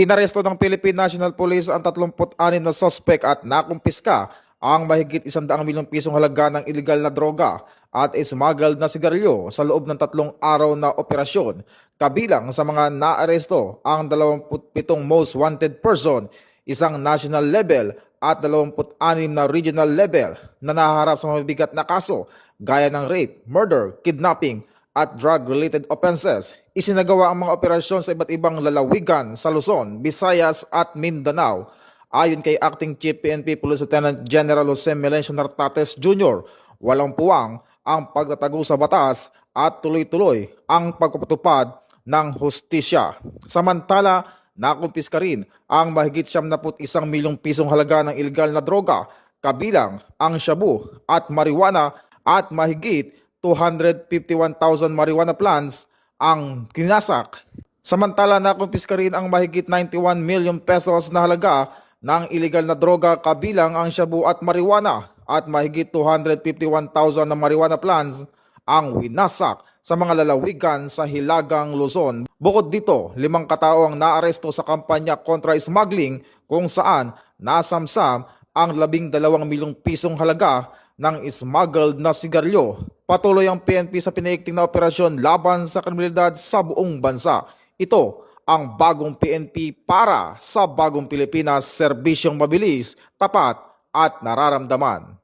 Inaresto ng Philippine National Police ang 36 na suspect at nakumpiska ang mahigit 100 milyong pisong halaga ng illegal na droga at smuggled na sigarilyo sa loob ng 3 araw na operasyon. Kabilang sa mga naaresto ang 27 most wanted person, isang national level at 26 na regional level na nahaharap sa mabibigat na kaso gaya ng rape, murder, kidnapping at drug-related offenses. Isinagawa ang mga operasyon sa iba't ibang lalawigan sa Luzon, Visayas at Mindanao. Ayon kay Acting Chief PNP Police Lieutenant General Jose Melencio Nartates Jr., walang puwang ang pagtatago sa batas at tuloy-tuloy ang pagpapatupad ng hustisya. Samantala, nakumpiska rin ang mahigit 71 milyong pisong halaga ng illegal na droga, kabilang ang shabu at marijuana at mahigit 251,000 marijuana plants ang kinasak. Samantala, nakumpiska rin ang mahigit 91 million pesos na halaga ng illegal na droga, kabilang ang shabu at marijuana, at mahigit 251,000 na marijuana plants ang winasak sa mga lalawigan sa Hilagang Luzon. Bukod dito, 5 katao ang naaresto sa kampanya kontra smuggling kung saan nasamsam ang 12 milyong pisong halaga ng smuggled na sigarilyo. Patuloy ang PNP sa pinaigting na operasyon laban sa kriminalidad sa buong bansa. Ito ang bagong PNP para sa bagong Pilipinas, serbisyong mabilis, tapat at nararamdaman.